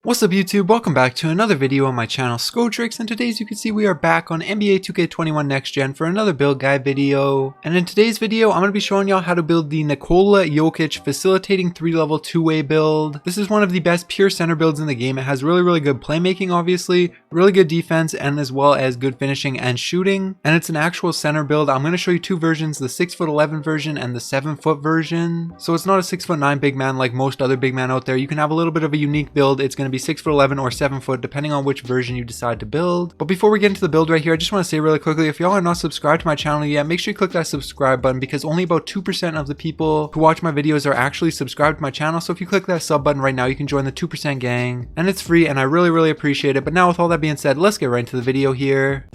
What's up YouTube, welcome back to another video on my channel Skotrix, and today as you can see we are back on NBA 2K21 Next Gen for another build guide video. And in today's video I'm going to be showing y'all how to build the Nikola Jokic facilitating 3-level 2-way build. This is one of the best pure center builds in the game. It has really good playmaking, obviously, really good defense, and as well as good finishing and shooting. And it's an actual center build. I'm going to show you two versions, the 6'11" version and the 7-foot version. So it's not a 6'9" big man like most other big men out there. You can have a little bit of a unique build. It's going to be 6'11" or 7 foot depending on which version you decide to build. But before we get into the build right here, I just want to say really quickly, if y'all are not subscribed to my channel yet, make sure you click that subscribe button, because only about 2% of the people who watch my videos are actually subscribed to my channel. So if you click that sub button right now, you can join the 2% gang, and it's free and I really appreciate it. But now with all that being said, let's get right into the video here.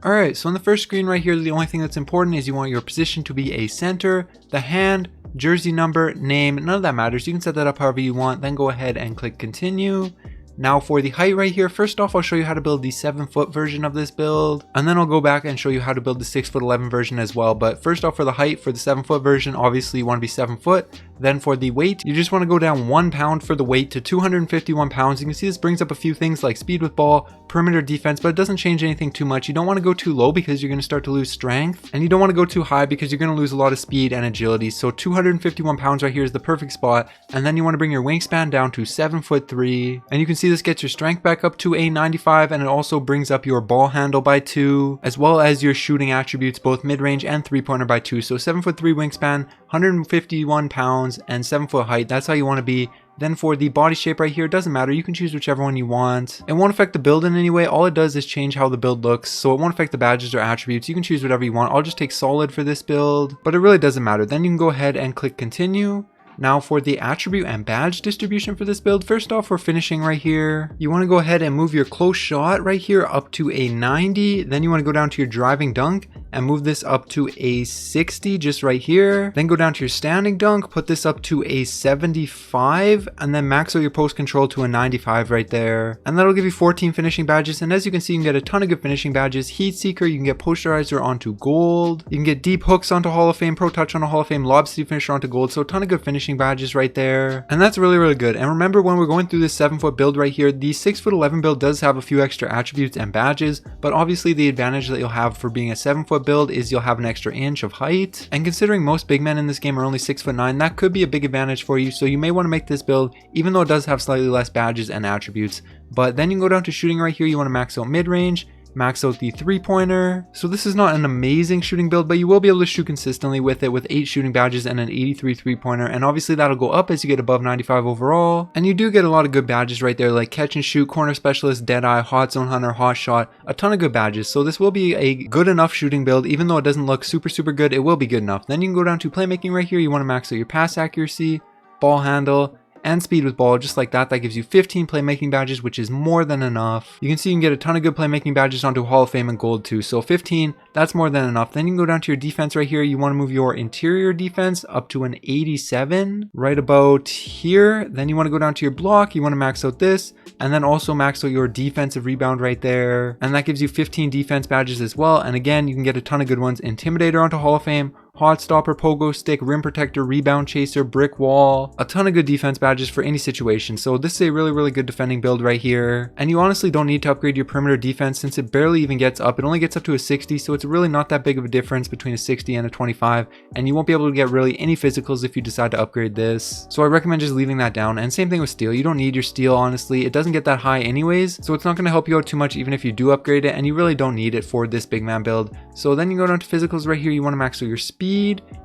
Alright, so on the first screen right here, the only thing that's important is you want your position to be a center, the hand, jersey number, name, none of that matters. You can set that up however you want, then go ahead and click continue. Now for the height right here, first off I'll show you how to build the 7-foot version of this build, and then I'll go back and show you how to build the 6'11" version as well. But first off, for the height, for the 7-foot version, obviously you want to be 7 foot. Then for the weight, you just want to go down 1 pound for the weight to 251 pounds. You can see this brings up a few things like speed with ball, perimeter defense, but it doesn't change anything too much. You don't want to go too low because you're going to start to lose strength, and you don't want to go too high because you're going to lose a lot of speed and agility. So 251 pounds right here is the perfect spot. And then you want to bring your wingspan down to 7'3", and you can see this gets your strength back up to a 95, and it also brings up your ball handle by 2, as well as your shooting attributes, both mid-range and 3-pointer by 2. So 7'3" wingspan, 151 pounds, and 7 foot height. That's how you want to be. Then for the body shape right here, it doesn't matter, you can choose whichever one you want. It won't affect the build in any way. All it does is change how the build looks, so it won't affect the badges or attributes. You can choose whatever you want. I'll just take solid for this build, but it really doesn't matter. Then you can go ahead and click continue. Now for the attribute and badge distribution for this build, first off for finishing right here, you want to go ahead and move your close shot right here up to a 90. Then you want to go down to your driving dunk and move this up to a 60 just right here. Then go down to your standing dunk, put this up to a 75, and then max out your post control to a 95 right there. And that'll give you 14 finishing badges. And as you can see, you can get a ton of good finishing badges. Heat Seeker, you can get Posterizer onto gold. You can get Deep Hooks onto Hall of Fame, Pro Touch onto Hall of Fame, Lob City Finisher onto gold. So a ton of good finishing badges right there, and that's really good. And remember, when we're going through this 7-foot build right here, the 6'11" build does have a few extra attributes and badges, but obviously the advantage that you'll have for being a 7-foot build is you'll have an extra inch of height. And considering most big men in this game are only 6'9", that could be a big advantage for you. So you may want to make this build, even though it does have slightly less badges and attributes. But then you can go down to shooting right here. You want to max out mid-range, max out the 3-pointer. So this is not an amazing shooting build, but you will be able to shoot consistently with it, with 8 shooting badges and an 83 3-pointer, and obviously that'll go up as you get above 95 overall. And you do get a lot of good badges right there, like catch and shoot, corner specialist, deadeye, hot zone hunter, hot shot, a ton of good badges. So this will be a good enough shooting build. Even though it doesn't look super good, it will be good enough. Then you can go down to playmaking right here. You want to max out your pass accuracy, ball handle, and speed with ball, just like that. That gives you 15 playmaking badges, which is more than enough. You can see you can get a ton of good playmaking badges onto Hall of Fame and gold too. So 15, that's more than enough. Then you can go down to your defense right here. You want to move your interior defense up to an 87 right about here. Then you want to go down to your block. You want to max out this, and then also max out your defensive rebound right there. And that gives you 15 defense badges as well. And again, you can get a ton of good ones. Intimidator onto Hall of Fame, hot stopper, pogo stick, rim protector, rebound chaser, brick wall, a ton of good defense badges for any situation. So this is a really good defending build right here. And you honestly don't need to upgrade your perimeter defense since it barely even gets up. It only gets up to a 60, so it's really not that big of a difference between a 60 and a 25. And you won't be able to get really any physicals if you decide to upgrade this. So I recommend just leaving that down. And same thing with steel. You don't need your steel, honestly. It doesn't get that high anyways, so it's not going to help you out too much even if you do upgrade it, and you really don't need it for this big man build. So then you go down to physicals right here. You want to max out your speed.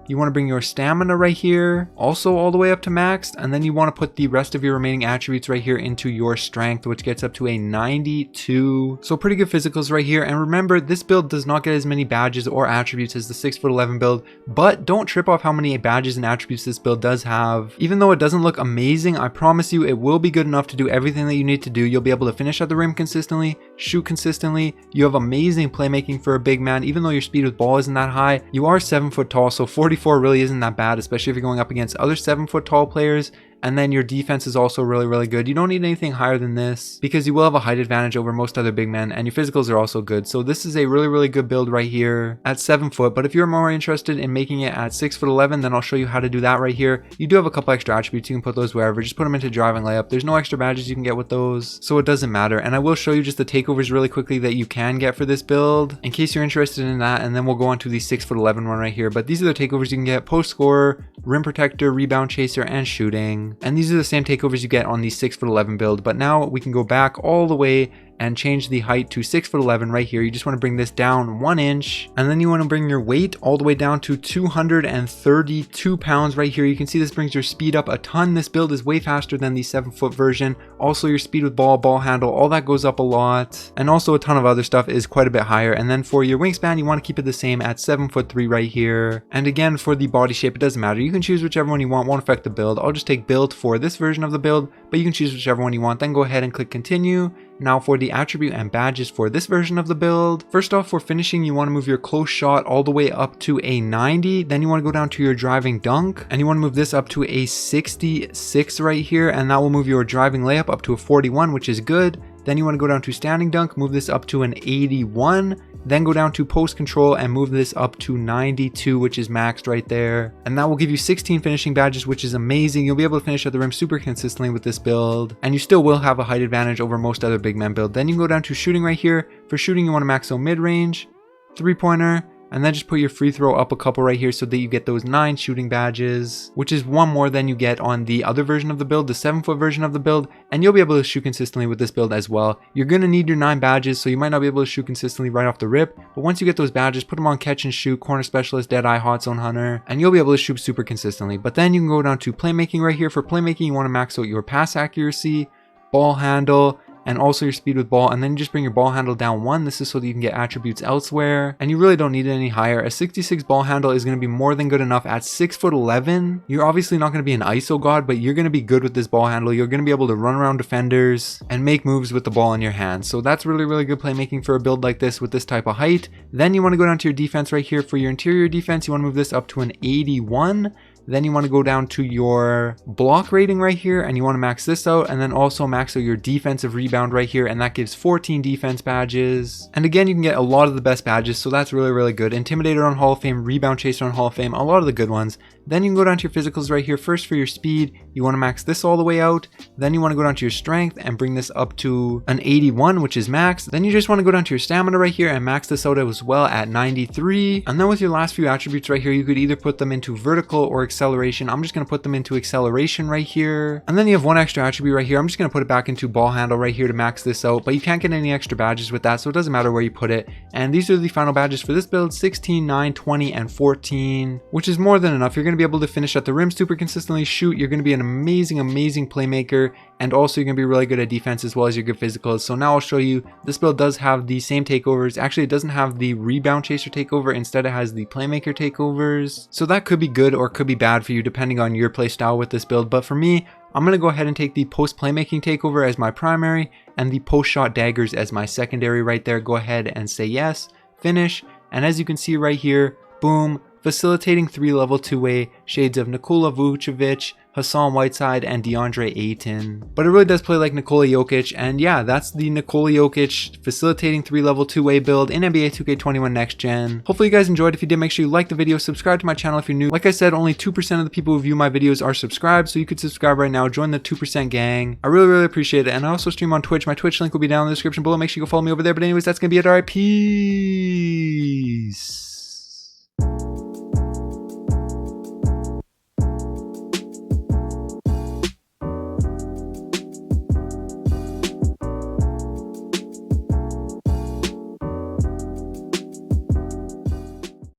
You want to bring your stamina right here, also all the way up to max, and then you want to put the rest of your remaining attributes right here into your strength, which gets up to a 92. So pretty good physicals right here. And remember, this build does not get as many badges or attributes as the 6'11" build, but don't trip off how many badges and attributes this build does have. Even though it doesn't look amazing, I promise you it will be good enough to do everything that you need to do. You'll be able to finish at the rim consistently, shoot consistently. You have amazing playmaking for a big man. Even though your speed with ball isn't that high, you are 7 foot tall, so 44 really isn't that bad, especially if you're going up against other 7 foot tall players. And then your defense is also really, really good. You don't need anything higher than this because you will have a height advantage over most other big men, and your physicals are also good. So this is a really, really good build right here at 7 foot. But if you're more interested in making it at 6'11", then I'll show you how to do that right here. You do have a couple extra attributes. You can put those wherever. Just put them into driving layup. There's no extra badges you can get with those, so it doesn't matter. And I will show you just the takeovers really quickly that you can get for this build in case you're interested in that, and then we'll go on to the 6'11" one right here. But these are the takeovers you can get: post scorer, rim protector, rebound chaser, and shooting. And these are the same takeovers you get on the 6'11" build. But now we can go back all the way and change the height to 6'11" right here. You just want to bring this down 1 inch, and then you want to bring your weight all the way down to 232 pounds right here. You can see this brings your speed up a ton. This build is way faster than the 7 foot version. Also your speed with ball handle, all that goes up a lot, and also a ton of other stuff is quite a bit higher. And then for your wingspan, you want to keep it the same at 7'3" right here. And again, for the body shape, it doesn't matter. You can choose whichever one you want, won't affect the build. I'll just take build for this version of the build, but you can choose whichever one you want. Then go ahead and click continue. Now for the attribute and badges for this version of the build. First off, for finishing, you want to move your close shot all the way up to a 90. Then you want to go down to your driving dunk, and you want to move this up to a 66 right here, and that will move your driving layup up to a 41, which is good. Then you want to go down to standing dunk, move this up to an 81. Then go down to post control and move this up to 92, which is maxed right there. And that will give you 16 finishing badges, which is amazing. You'll be able to finish at the rim super consistently with this build, and you still will have a height advantage over most other big men build. Then you can go down to shooting right here. For shooting, you want to max out mid-range, 3-pointer, and then just put your free throw up a couple right here so that you get those 9 shooting badges, which is 1 more than you get on the other version of the build, the 7 foot version of the build. And you'll be able to shoot consistently with this build as well. You're going to need your 9 badges, so you might not be able to shoot consistently right off the rip, but once you get those badges, put them on catch and shoot, corner specialist, dead eye, hot zone hunter, and you'll be able to shoot super consistently. But then you can go down to playmaking right here. For playmaking, you want to max out your pass accuracy, ball handle, and also your speed with ball, and then you just bring your ball handle down 1. This is so that you can get attributes elsewhere, and you really don't need it any higher. A 66 ball handle is going to be more than good enough at 6'11". You're obviously not going to be an ISO god, but you're going to be good with this ball handle. You're going to be able to run around defenders and make moves with the ball in your hands. So that's really, really good playmaking for a build like this with this type of height. Then you want to go down to your defense right here. For your interior defense, you want to move this up to an 81. Then you want to go down to your block rating right here, and you want to max this out, and then also max out your defensive rebound right here, and that gives 14 defense badges. And again, you can get a lot of the best badges, so that's really, really good. Intimidator on Hall of Fame, Rebound Chaser on Hall of Fame, a lot of the good ones. Then you can go down to your physicals right here. First, for your speed, you want to max this all the way out. Then you want to go down to your strength and bring this up to an 81, which is max. Then you just want to go down to your stamina right here and max this out as well at 93. And then with your last few attributes right here, you could either put them into vertical or acceleration. I'm just going to put them into acceleration right here. And then you have one extra attribute right here. I'm just going to put it back into ball handle right here to max this out, but you can't get any extra badges with that, so it doesn't matter where you put it. And these are the final badges for this build: 16, 9, 20, and 14, which is more than enough. You're going to be able to finish at the rim super consistently, shoot. You're going to be an amazing, amazing playmaker, and also you're going to be really good at defense as well as your good physicals. So now I'll show you, this build does have the same takeovers. Actually, it doesn't have the rebound chaser takeover. Instead, it has the playmaker takeovers. So that could be good or could be bad for you depending on your play style with this build. But for me, I'm going to go ahead and take the post playmaking takeover as my primary and the post shot daggers as my secondary right there. Go ahead and say yes, finish. And as you can see right here, boom, facilitating 3-level two-way, shades of Nikola Jokic, Hassan Whiteside, and DeAndre Ayton. But it really does play like Nikola Jokic, and yeah, that's the Nikola Jokic facilitating 3-level two-way build in NBA 2K21 Next Gen. Hopefully you guys enjoyed. If you did, make sure you like the video, subscribe to my channel if you're new. Like I said, only 2% of the people who view my videos are subscribed, so you could subscribe right now, join the 2% gang. I really, really appreciate it. And I also stream on Twitch. My Twitch link will be down in the description below. Make sure you go follow me over there. But anyways, that's gonna be it. Alright, peace.